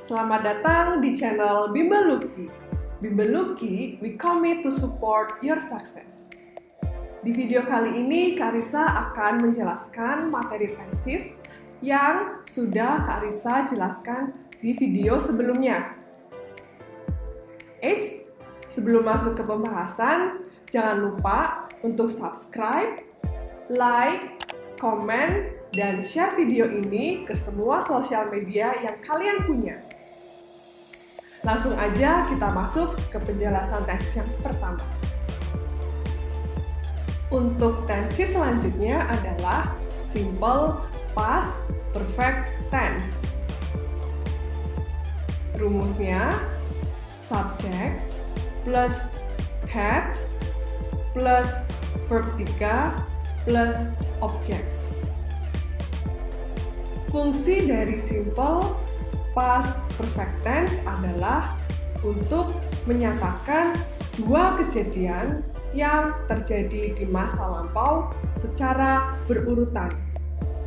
Selamat datang di channel Bimbel Lucky. Bimbel Lucky, we commit to support your success. Di video kali ini, Karissa akan menjelaskan materi tenses yang sudah Karissa jelaskan di video sebelumnya. Eits, sebelum masuk ke pembahasan, jangan lupa untuk subscribe, like, komen, dan share video ini ke semua sosial media yang kalian punya. Langsung aja kita masuk ke penjelasan tenses yang pertama. Untuk tenses selanjutnya adalah simple past perfect tense. Rumusnya subject plus had plus verb 3 plus object. Fungsi dari simple past perfect tense adalah untuk menyatakan dua kejadian yang terjadi di masa lampau secara berurutan.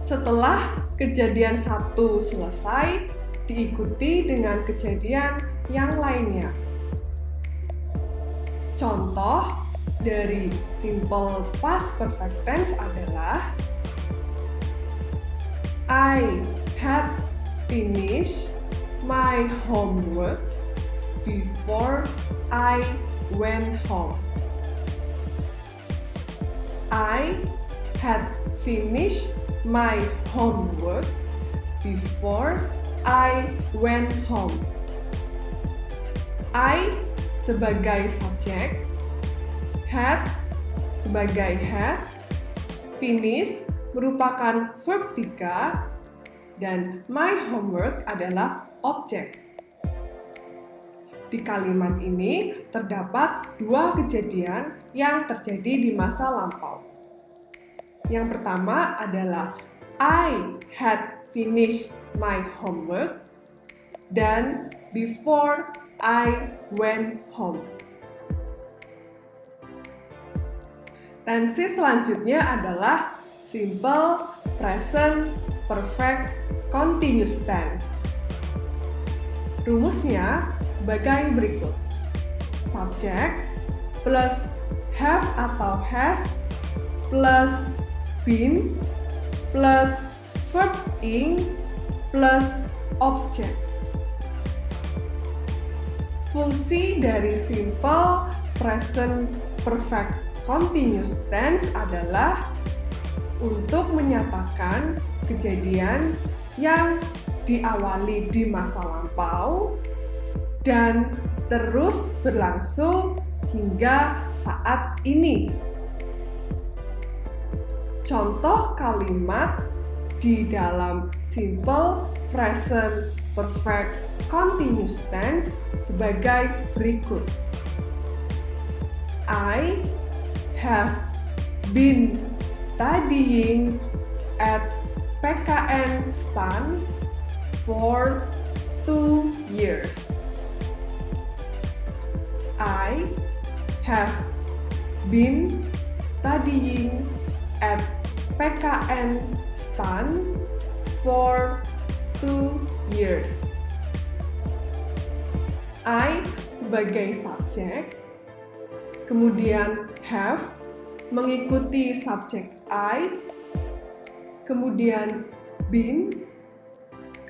Setelah kejadian satu selesai, diikuti dengan kejadian yang lainnya. Contoh dari simple past perfect tense adalah I had finished my homework before I went home. I had finished my homework before I went home. I sebagai subjek, had sebagai had, finish merupakan verb 3, dan my homework adalah objek. Di kalimat ini terdapat dua kejadian yang terjadi di masa lampau. Yang pertama adalah I had finished my homework dan before I went home. Tenses selanjutnya adalah simple present perfect continuous tense. Rumusnya sebagai berikut. Subject plus have atau has plus been plus verb ing plus object. Fungsi dari simple present perfect continuous tense adalah untuk menyatakan kejadian yang diawali di masa lampau dan terus berlangsung hingga saat ini. Contoh kalimat di dalam simple present perfect continuous tense sebagai berikut. I have been studying at PKN STAN for 2 years. I have been studying at PKN STAN for 2 years. I sebagai subjek, kemudian have mengikuti subjek I, kemudian been,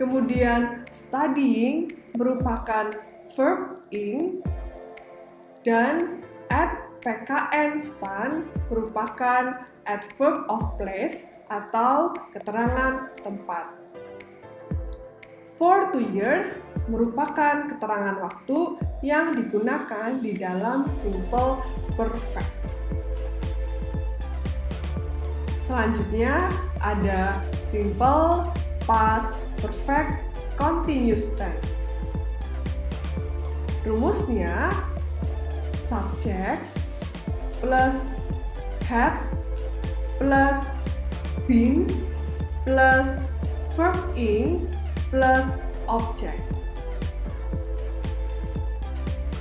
kemudian studying merupakan verb ing, dan at PKN STAN merupakan adverb of place atau keterangan tempat. For 2 years merupakan keterangan waktu yang digunakan di dalam simple perfect. Selanjutnya ada simple past perfect continuous tense. Rumusnya subject plus had plus been plus verb ing plus object.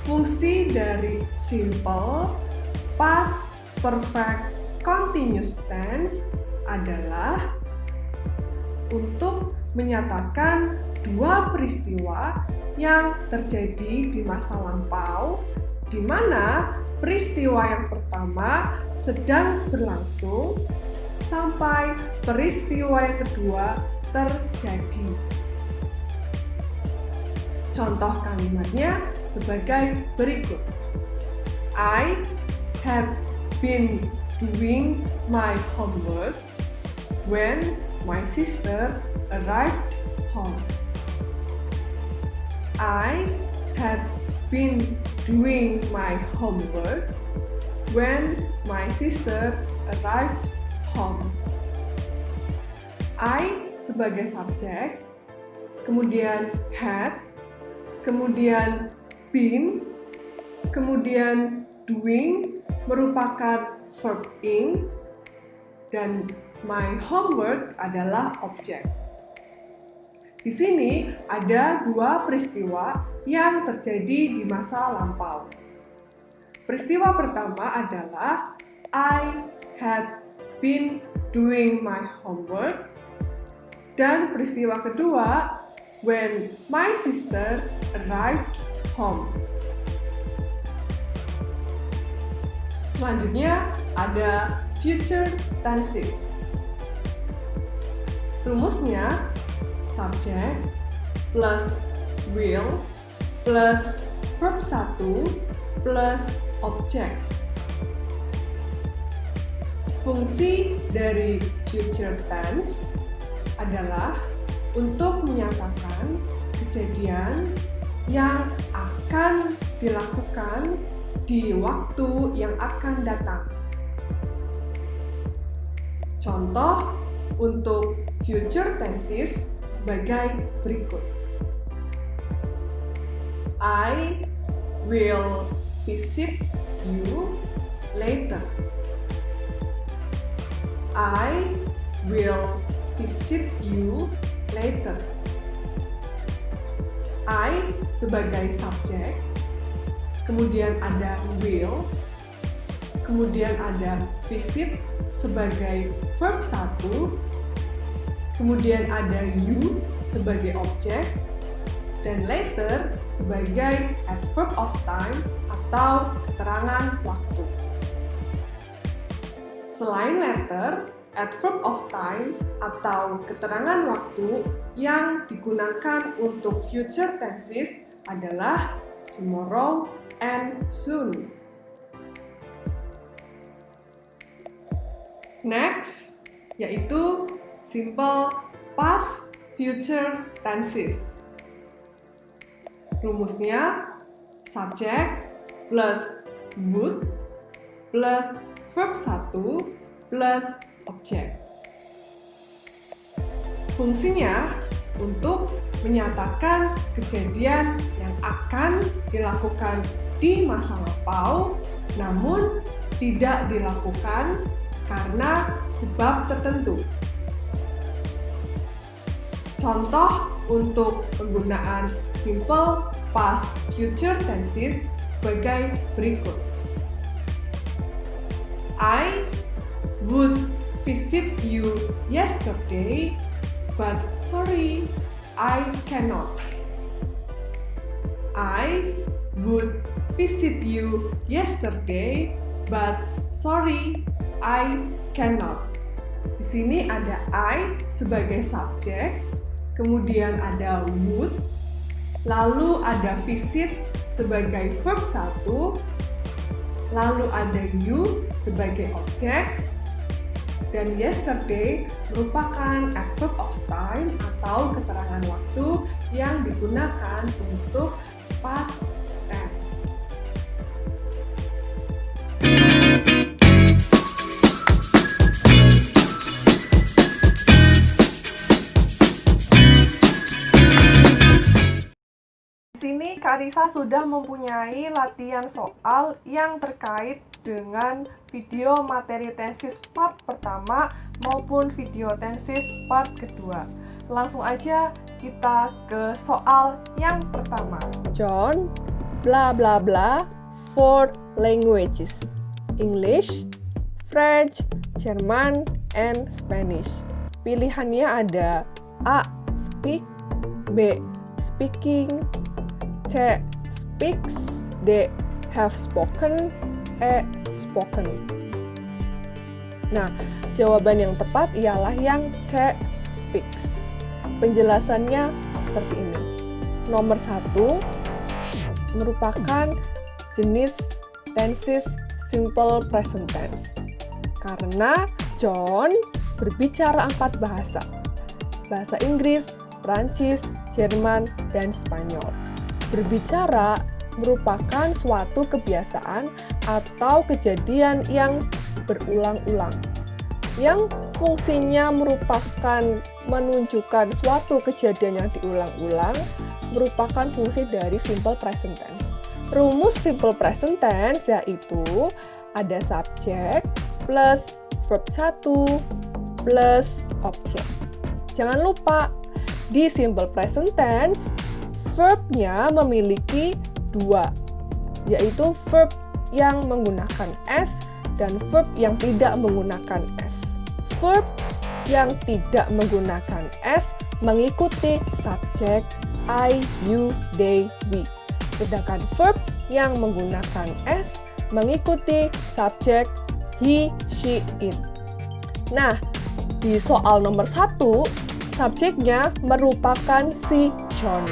Fungsi dari simple past perfect continuous tense adalah untuk menyatakan dua peristiwa yang terjadi di masa lampau, di mana peristiwa yang pertama sedang berlangsung sampai peristiwa yang kedua terjadi. Contoh kalimatnya sebagai berikut. I had been doing my homework when my sister arrived home. I had been doing my homework when my sister arrived home. I sebagai subjek, kemudian had, kemudian been, kemudian doing merupakan verb ing, dan my homework adalah objek. Di sini ada dua peristiwa yang terjadi di masa lampau. Peristiwa pertama adalah I had been doing my homework, dan peristiwa kedua when my sister arrived home. Selanjutnya ada future tenses. Rumusnya subjek plus will plus verb 1 plus objek. Fungsi dari future tense adalah untuk menyatakan kejadian yang akan dilakukan di waktu yang akan datang. Contoh untuk future tenses sebagai berikut. I will visit you later. I will visit you later. I sebagai subjek, kemudian ada will, kemudian ada visit sebagai verb 1, kemudian ada you sebagai objek, dan later sebagai adverb of time atau keterangan waktu. Selain later, adverb of time atau keterangan waktu yang digunakan untuk future tenses adalah tomorrow and soon. Next, yaitu simple past future tenses. Rumusnya subjek plus would plus verb 1 plus objek. Fungsinya untuk menyatakan kejadian yang akan dilakukan di masa lampau, namun tidak dilakukan karena sebab tertentu. Contoh untuk penggunaan simple past future tenses sebagai berikut. I would visit you yesterday, but sorry, I cannot. I would visit you yesterday, but sorry, I cannot. Di sini ada I sebagai subjek, kemudian ada would, lalu ada visit sebagai verb 1, lalu ada you sebagai objek, dan yesterday merupakan adverb of time atau keterangan waktu yang digunakan untuk past tense. Di sini Kak Risa sudah mempunyai latihan soal yang terkait dengan video materi tenses part pertama maupun video tenses part kedua. Langsung aja kita ke soal yang pertama. John, bla bla bla, 4 languages: English, French, German, and Spanish. Pilihannya ada A. speak, B. speaking, C. speaks, D. have spoken, E. spoken. Nah, jawaban yang tepat ialah yang C. speaks. Penjelasannya seperti ini. Nomor 1 merupakan jenis tenses simple present tense. Karena John berbicara 4 bahasa. Bahasa Inggris, Prancis, Jerman, dan Spanyol. Berbicara merupakan suatu kebiasaan atau kejadian yang berulang-ulang. Yang fungsinya merupakan menunjukkan suatu kejadian yang diulang-ulang merupakan fungsi dari simple present tense. Rumus simple present tense yaitu ada subjek plus verb 1 plus objek. Jangan lupa, di simple present tense, verb-nya memiliki 2, yaitu verb yang menggunakan S dan verb yang tidak menggunakan S. Verb yang tidak menggunakan S mengikuti subjek I, you, they, we. Sedangkan verb yang menggunakan S mengikuti subjek he, she, it. Nah, di soal nomor 1, subjeknya merupakan si John.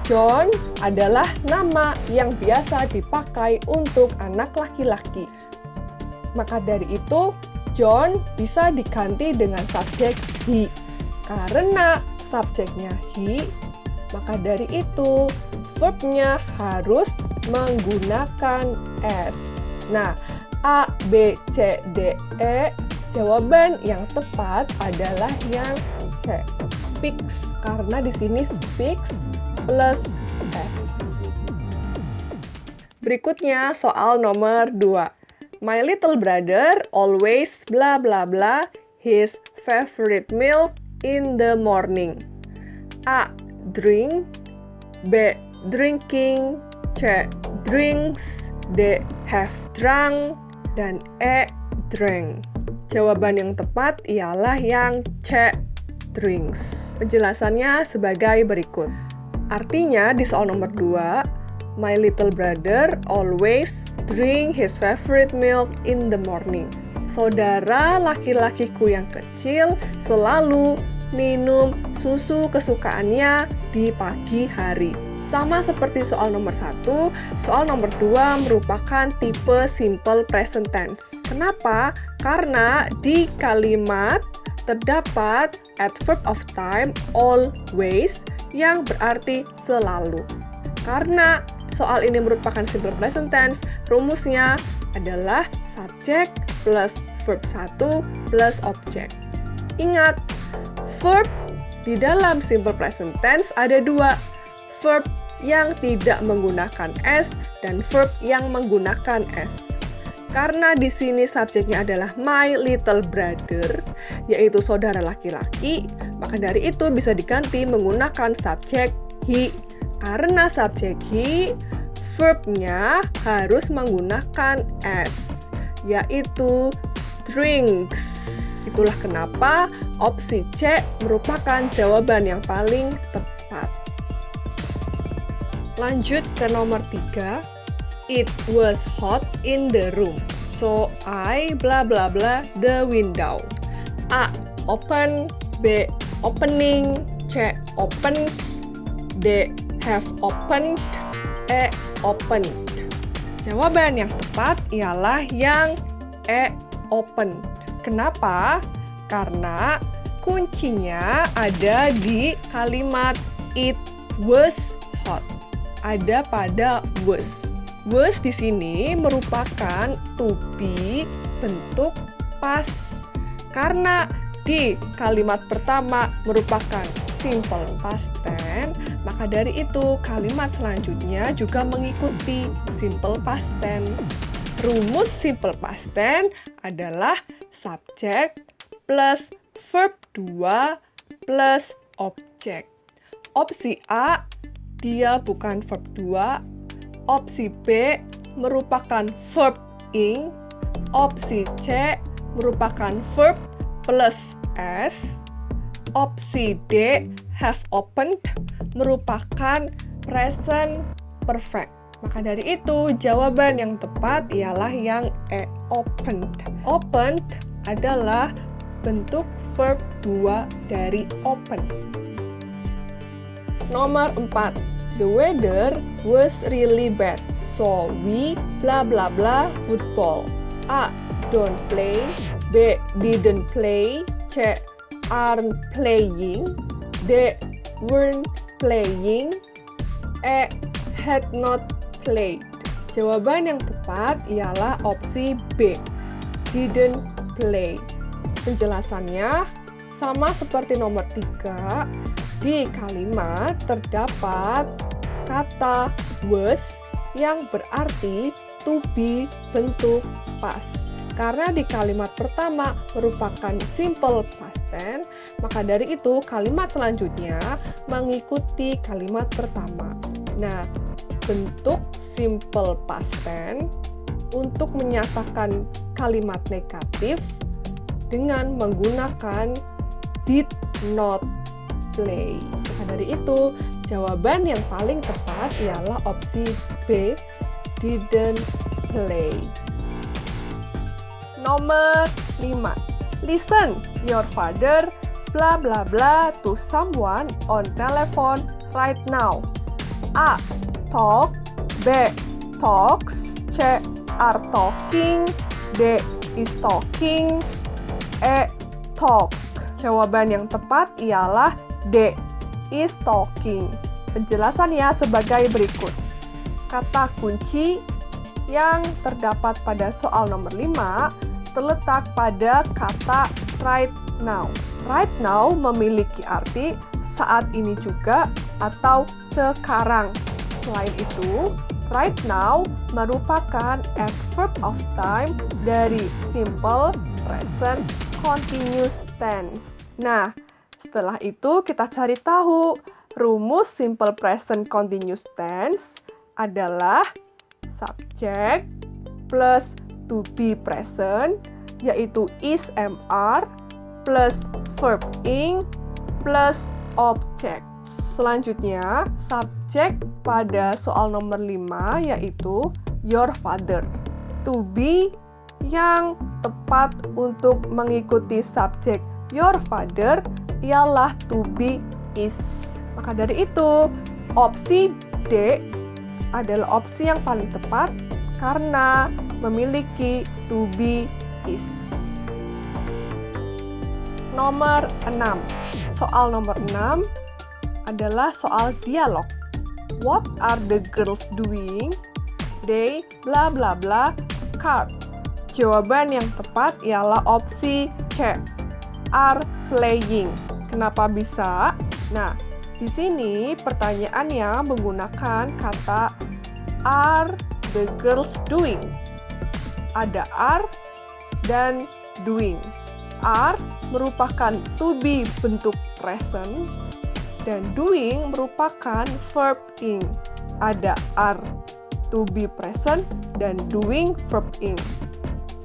John adalah nama yang biasa dipakai untuk anak laki-laki. Maka dari itu, John bisa diganti dengan subjek he. Karena subjeknya he, maka dari itu verbnya harus menggunakan S. Nah, A, B, C, D, E, jawaban yang tepat adalah yang C, speaks. Karena di sini speaks plus S. Berikutnya soal nomor 2. My little brother always blah blah blah his favorite meal in the morning. A, drink, B, drinking, C, drinks, D, have drunk, dan E, drank. Jawaban yang tepat ialah yang C, drinks. Penjelasannya sebagai berikut. Artinya di soal nomor 2, my little brother always drink his favorite milk in the morning. Saudara laki-lakiku yang kecil selalu minum susu kesukaannya di pagi hari. Sama seperti soal nomor 1, soal nomor 2 merupakan tipe simple present tense. Kenapa? Karena di kalimat terdapat adverb of time always yang berarti selalu. Karena soal ini merupakan simple present tense, rumusnya adalah subjek plus verb 1 plus objek. Ingat, verb di dalam simple present tense ada 2, verb yang tidak menggunakan S dan verb yang menggunakan S. Karena di sini subjeknya adalah my little brother, yaitu saudara laki-laki, maka dari itu bisa diganti menggunakan subjek he. Karena subjek he, verbnya harus menggunakan S, yaitu drinks. Itulah kenapa opsi C merupakan jawaban yang paling tepat. Lanjut ke nomor 3. It was hot in the room, so I blah blah blah the window. A, open, B, opening, C, opens, D, have opened, E, opened. Jawaban yang tepat ialah yang E, opened. Kenapa? Karena kuncinya ada di kalimat it was hot. Ada pada was. Was di sini merupakan to be bentuk past. Karena di kalimat pertama merupakan simple past tense, maka dari itu kalimat selanjutnya juga mengikuti simple past tense. Rumus simple past tense adalah subjek plus verb 2 plus objek. Opsi A, dia bukan verb 2. Opsi B merupakan verb ing. Opsi C merupakan verb plus S. Opsi D have opened merupakan present perfect. Maka dari itu, jawaban yang tepat ialah yang E, opened. Opened adalah bentuk verb 2 dari open. Nomor 4. The weather was really bad, so we blah blah blah football. A. Don't play. B. Didn't play. C. Aren't playing. D. Weren't playing. E. Had not played. Jawaban yang tepat ialah opsi B. Didn't play. Penjelasannya sama seperti nomor 3. Di kalimat terdapat kata was yang berarti to be bentuk past. Karena di kalimat pertama merupakan simple past tense, maka dari itu kalimat selanjutnya mengikuti kalimat pertama. Nah, bentuk simple past tense untuk menyatakan kalimat negatif dengan menggunakan did not play. Maka dari itu, jawaban yang paling tepat ialah opsi B, didn't play. Nomor 5. Listen your father blah blah blah to someone on telephone right now. A. Talk. B. Talks. C. Are talking. D. Is talking. E. Talk. Jawaban yang tepat ialah D. Is talking. Penjelasannya sebagai berikut. Kata kunci yang terdapat pada soal nomor 5 terletak pada kata right now. Right now memiliki arti saat ini juga atau sekarang. Selain itu, right now merupakan adverb of time dari simple present continuous tense. Nah, setelah itu kita cari tahu rumus simple present continuous tense adalah subject plus to be present, yaitu is MR, plus verb ing, plus object. Selanjutnya, subjek pada soal nomor 5 yaitu your father. To be yang tepat untuk mengikuti subjek your father ialah to be is. Maka dari itu, opsi D adalah opsi yang paling tepat karena memiliki to be is. Nomor 6. Soal nomor 6 adalah soal dialog. What are the girls doing? They blah blah blah card. Jawaban yang tepat ialah opsi C. Are playing. Kenapa bisa? Nah, di sini pertanyaannya menggunakan kata are the girls doing. Ada are dan doing. Are merupakan to be bentuk present dan doing merupakan verb ing. Ada are to be present dan doing verb ing.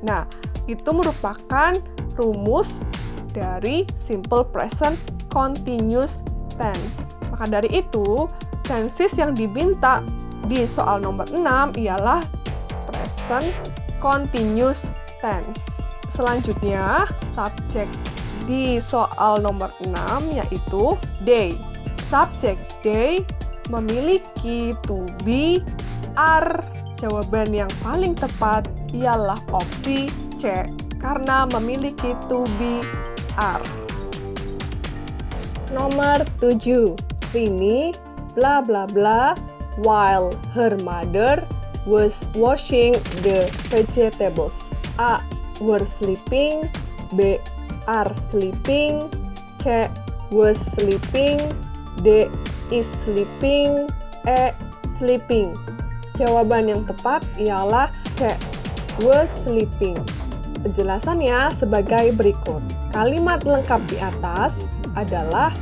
Nah, itu merupakan rumus dari simple present continuous tense. Maka dari itu, tenses yang diminta di soal nomor 6 ialah present continuous tense. Selanjutnya, subjek di soal nomor 6 yaitu they. Subjek they memiliki to be, are. Jawaban yang paling tepat ialah opsi C karena memiliki to be, are. Nomor 7. Rini blah blah blah while her mother was washing the vegetables. A. Were sleeping. B. Are sleeping. C. Was sleeping. D. Is sleeping. E. Sleeping. Jawaban yang tepat ialah C. Was sleeping. Penjelasannya sebagai berikut. Kalimat lengkap di atas adalah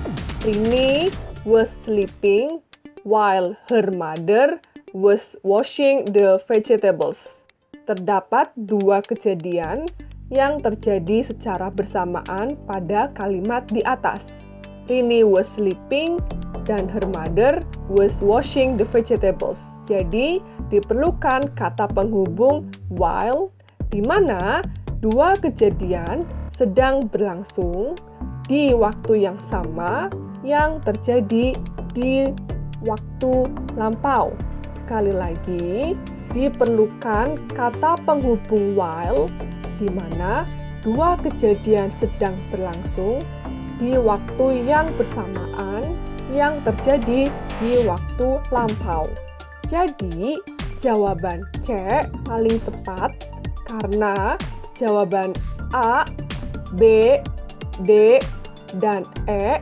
Rini was sleeping while her mother was washing the vegetables. Terdapat dua kejadian yang terjadi secara bersamaan pada kalimat di atas. Rini was sleeping dan her mother was washing the vegetables. Jadi, diperlukan kata penghubung while di mana dua kejadian sedang berlangsung di waktu yang sama yang terjadi di waktu lampau. Sekali lagi, diperlukan kata penghubung while di mana dua kejadian sedang berlangsung di waktu yang bersamaan yang terjadi di waktu lampau. Jadi, jawaban C paling tepat karena jawaban A, B, D, dan E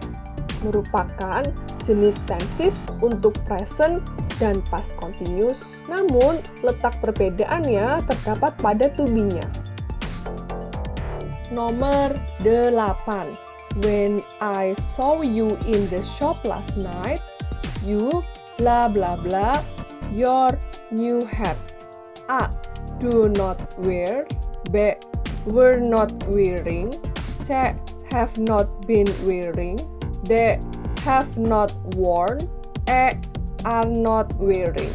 merupakan jenis tenses untuk present dan past continuous. Namun, letak perbedaannya terdapat pada to be-nya. Nomor 8. When I saw you in the shop last night, you blah blah blah your new hat. A. Do not wear. B. Were not wearing. C. Have not been wearing. D. Have not worn. E. Are not wearing.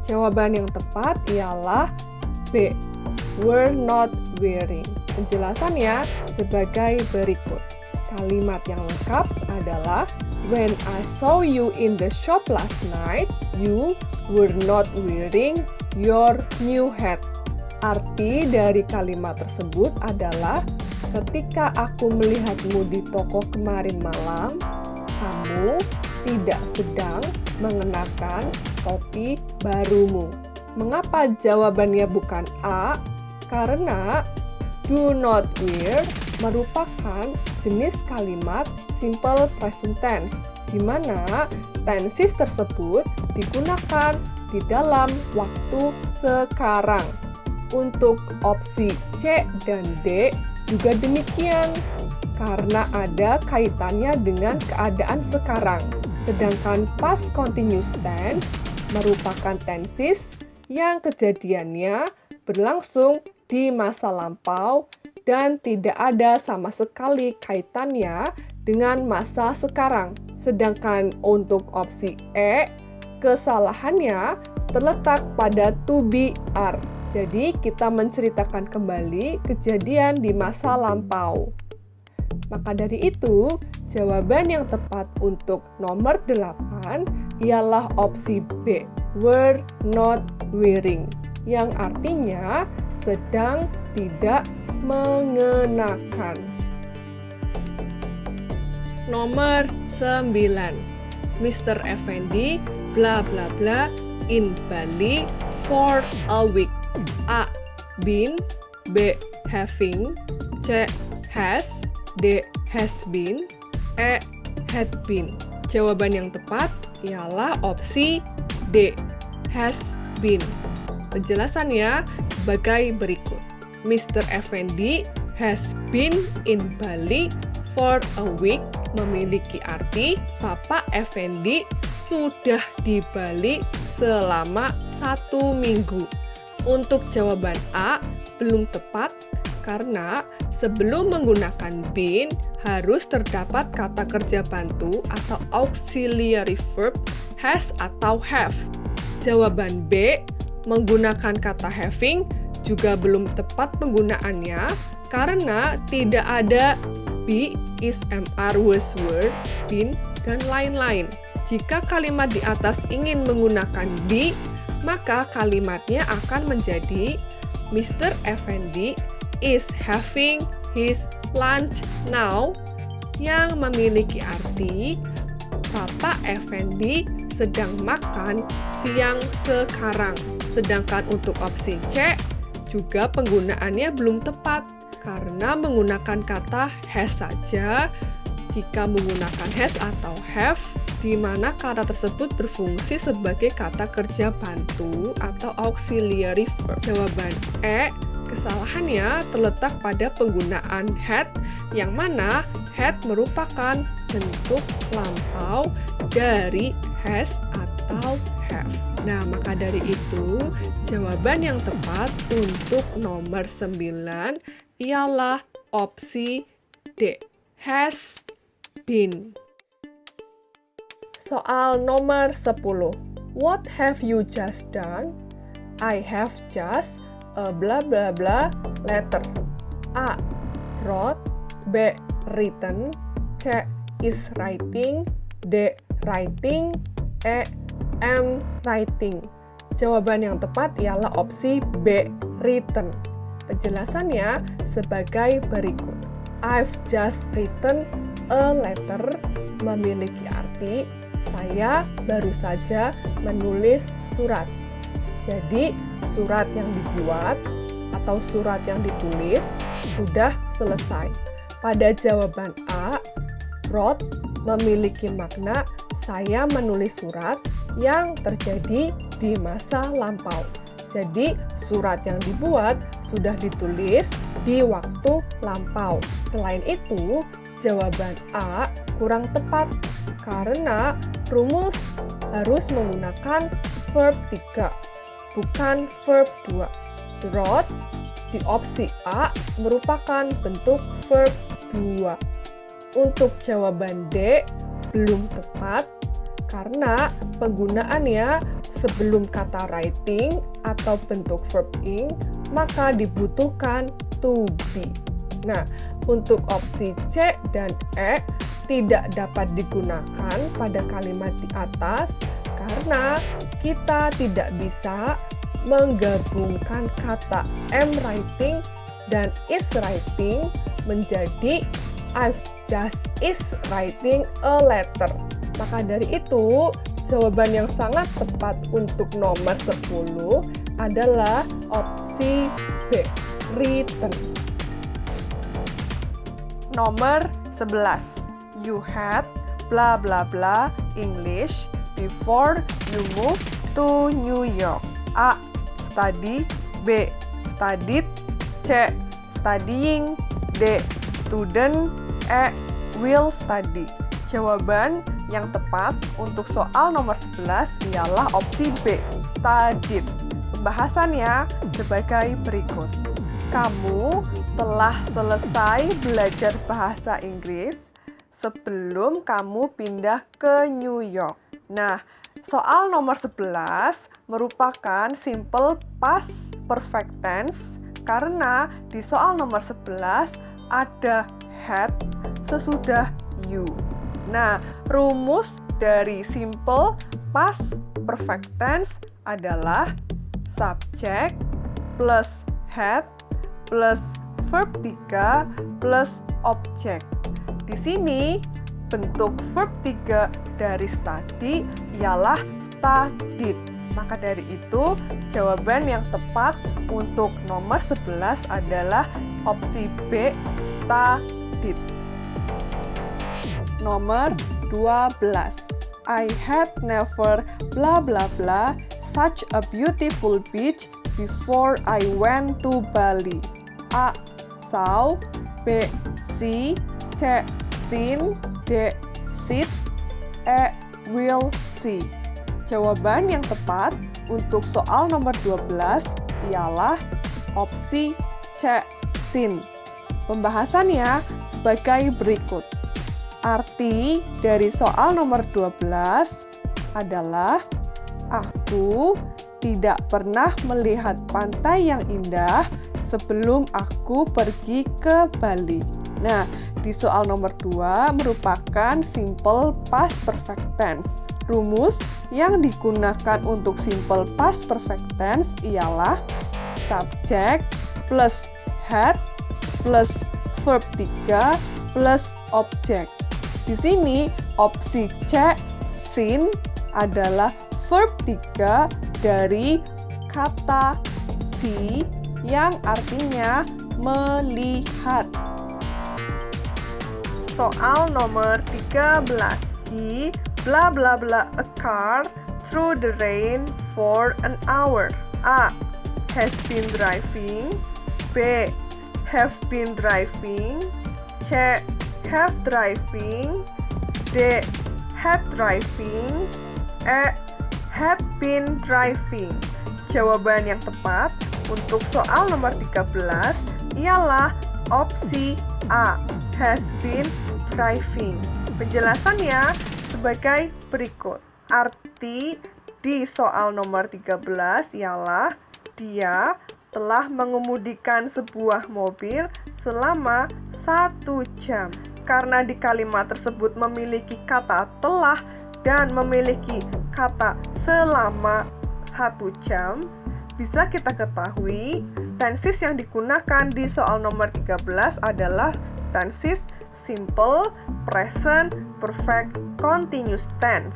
Jawaban yang tepat ialah B. Were not wearing. Penjelasannya sebagai berikut. Kalimat yang lengkap adalah when I saw you in the shop last night, you were not wearing your new hat. Arti dari kalimat tersebut adalah ketika aku melihatmu di toko kemarin malam, kamu tidak sedang mengenakan topi barumu. Mengapa jawabannya bukan A? Karena do not wear merupakan jenis kalimat simple present tense, di mana tenses tersebut digunakan di dalam waktu sekarang. Untuk opsi C dan D juga demikian, karena ada kaitannya dengan keadaan sekarang. Sedangkan past continuous tense merupakan tenses yang kejadiannya berlangsung di masa lampau dan tidak ada sama sekali kaitannya dengan masa sekarang. Sedangkan untuk opsi E, kesalahannya terletak pada to be are. Jadi kita menceritakan kembali kejadian di masa lampau. Maka dari itu, jawaban yang tepat untuk nomor 8 ialah opsi B, were not wearing, yang artinya sedang tidak mengenakan. Nomor 9. Mr. Effendi bla bla bla in Bali for a week. A. Been. B. Having. C. Has. D. Has been. E. Had been. Jawaban yang tepat ialah opsi D. Has been. Penjelasannya sebagai berikut. Mr. Effendi has been in Bali for a week memiliki arti Bapak Effendi sudah di Bali selama 1 minggu. Untuk jawaban A belum tepat karena sebelum menggunakan been harus terdapat kata kerja bantu atau auxiliary verb has atau have. Jawaban B menggunakan kata having juga belum tepat penggunaannya karena tidak ada be, is, mr, was, were, been, dan lain-lain. Jika kalimat di atas ingin menggunakan be, maka kalimatnya akan menjadi Mr. Effendi is having his lunch now, yang memiliki arti Bapak Effendi sedang makan siang sekarang. Sedangkan untuk opsi C juga penggunaannya belum tepat karena menggunakan kata has saja jika menggunakan has atau have, di mana kata tersebut berfungsi sebagai kata kerja bantu atau auxiliary verb. Jawaban E, kesalahannya terletak pada penggunaan had, yang mana had merupakan bentuk lampau dari has atau have. Nah, maka dari itu, jawaban yang tepat untuk nomor 9 ialah opsi D, has been. Soal nomor 10. What have you just done? I have just a blah blah blah letter. A. Wrote. B. Written. C. Is writing. D. Writing. E. Am writing. Jawaban yang tepat ialah opsi B. Written. Penjelasannya sebagai berikut. I've just written a letter memiliki arti saya baru saja menulis surat. Jadi, surat yang dibuat atau surat yang ditulis sudah selesai. Pada jawaban A, wrote memiliki makna saya menulis surat yang terjadi di masa lampau. Jadi, surat yang dibuat sudah ditulis di waktu lampau. Selain itu, jawaban A kurang tepat karena rumus harus menggunakan verb 3, bukan verb 2. Wrote di opsi A merupakan bentuk verb 2. Untuk jawaban D belum tepat karena penggunaannya sebelum kata writing atau bentuk verb ing, maka dibutuhkan to be. Nah, untuk opsi C dan E tidak dapat digunakan pada kalimat di atas karena kita tidak bisa menggabungkan kata am writing dan is writing menjadi I've just is writing a letter. Maka dari itu, jawaban yang sangat tepat untuk nomor 10 adalah opsi B, written. Nomor 11. You had blah blah blah English before you moved to New York. A. Study. B. Studied. C. Studying. D. Student. E. Will study. Jawaban yang tepat untuk soal nomor 11 ialah opsi B, studied. Pembahasannya sebagai berikut. Kamu telah selesai belajar bahasa Inggris sebelum kamu pindah ke New York. Nah, soal nomor 11 merupakan simple past perfect tense karena di soal nomor 11 ada had sesudah you. Nah, rumus dari simple past perfect tense adalah subject plus had plus verb 3 plus object. Di sini, bentuk verb 3 dari study ialah studied. Maka dari itu, jawaban yang tepat untuk nomor 11 adalah opsi B, studied. Nomor 12. I had never blah blah blah such a beautiful beach before I went to Bali. A. Saw. B. See. C. Seen. D. Sit. E. Will see. Jawaban yang tepat untuk soal nomor 12 ialah opsi C. Seen. Pembahasannya sebagai berikut. Arti dari soal nomor 12 adalah aku tidak pernah melihat pantai yang indah sebelum aku pergi ke Bali. Nah, di soal nomor 2 merupakan simple past perfect tense. Rumus yang digunakan untuk simple past perfect tense ialah subject plus had plus verb 3 plus object. Di sini opsi C, seen adalah verb 3 dari kata see yang artinya melihat. Soal nomor 13. He blah blah blah a car through the rain for an hour. A. Has been driving. B. Have been driving. C. Have driving. D. Had driving. E. Had been driving. Jawaban yang tepat untuk soal nomor 13 ialah opsi A, has been driving. Penjelasannya sebagai berikut. Arti di soal nomor 13 ialah dia telah mengemudikan sebuah mobil selama 1 jam. Karena di kalimat tersebut memiliki kata telah dan memiliki kata selama 1 jam, bisa kita ketahui tenses yang digunakan di soal nomor 13 adalah tenses simple, present, perfect, continuous tense.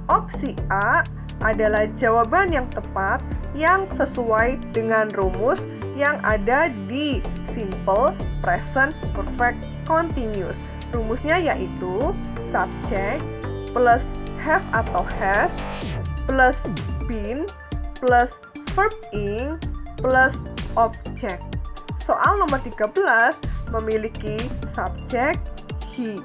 Opsi A adalah jawaban yang tepat yang sesuai dengan rumus yang ada di simple, present, perfect, continuous. Rumusnya yaitu subject plus have atau has plus been plus verb ing plus object. Soal nomor 13 memiliki subjek he.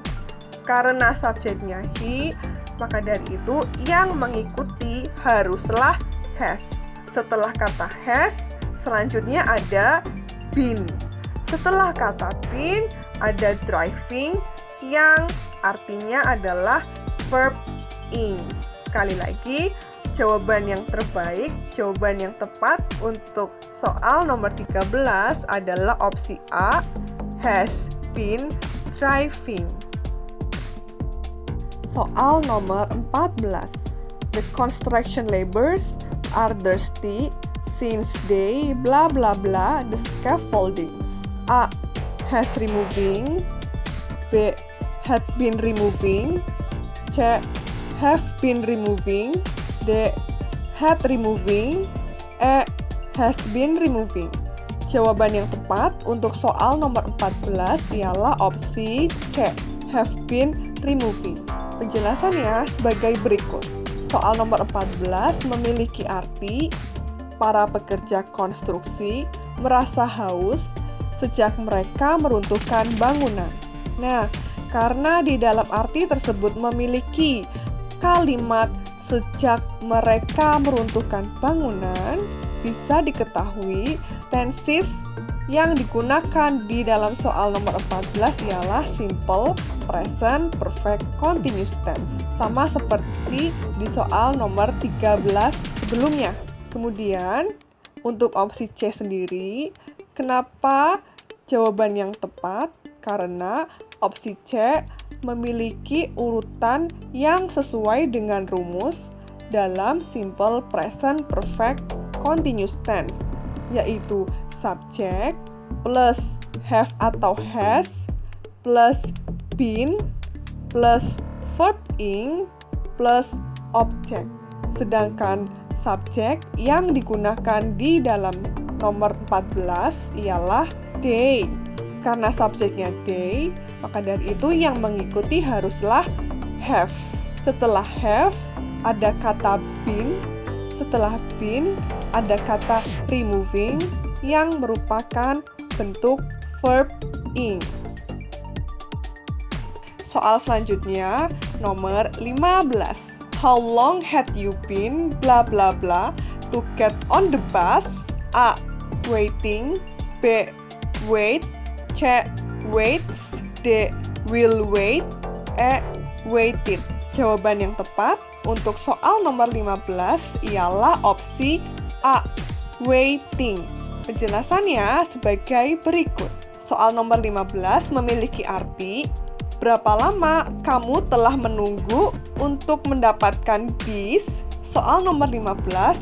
Karena subjeknya he, maka dari itu yang mengikuti haruslah has. Setelah kata has, selanjutnya ada been. Setelah kata been, ada driving yang artinya adalah verb ing. Sekali lagi, jawaban yang terbaik, jawaban yang tepat untuk soal nomor 13 adalah opsi A, has been driving. Soal nomor 14. The construction laborers are thirsty since they blah blah blah the scaffolding. A. Has removing. B. Had been removing. C. Have been removing. D. Had removing. E. Has been removing. Jawaban yang tepat untuk soal nomor 14 ialah opsi C. Have been removing. Penjelasannya sebagai berikut. Soal nomor 14 memiliki arti para pekerja konstruksi merasa haus sejak mereka meruntuhkan bangunan. Nah, karena di dalam arti tersebut memiliki kalimat sejak mereka meruntuhkan bangunan, bisa diketahui tenses yang digunakan di dalam soal nomor 14 ialah simple, present, perfect, continuous tense. Sama seperti di soal nomor 13 sebelumnya. Kemudian, untuk opsi C sendiri, kenapa jawaban yang tepat? Karena opsi C memiliki urutan yang sesuai dengan rumus dalam simple, present, perfect, continuous tense, yaitu subject plus have atau has plus been plus verb ing plus object. Sedangkan subjek yang digunakan di dalam nomor 14 ialah they. Karena subjeknya they, maka dari itu yang mengikuti haruslah have. Setelah have, ada kata been. Setelah been, ada kata removing yang merupakan bentuk verb ing. Soal selanjutnya, nomor 15. How long had you been blah blah blah to get on the bus? A. Waiting. B. Wait. C. Waits. D. Will wait. E. Waited. Jawaban yang tepat untuk soal nomor 15 ialah opsi A. Waiting. Penjelasannya sebagai berikut. Soal nomor 15 memiliki arti berapa lama kamu telah menunggu untuk mendapatkan bis? Soal nomor 15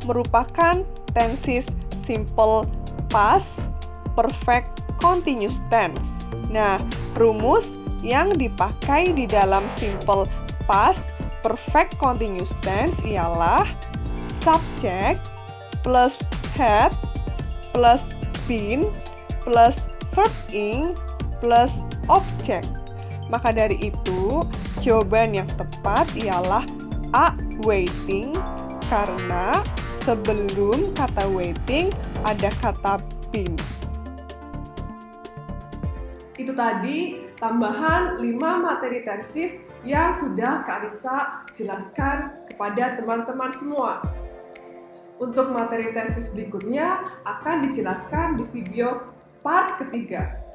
merupakan tenses simple past, perfect, continuous tense. Nah, rumus yang dipakai di dalam simple past, perfect, continuous tense ialah subject plus had plus been plus verb ing plus object. Maka dari itu, jawaban yang tepat ialah A. Waiting, karena sebelum kata waiting ada kata been. Itu tadi tambahan 5 materi tenses yang sudah Kak Risa jelaskan kepada teman-teman semua. Untuk materi tenses berikutnya akan dijelaskan di video part ketiga.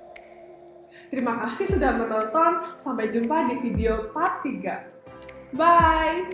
Terima kasih sudah menonton, sampai jumpa di video part 3. Bye!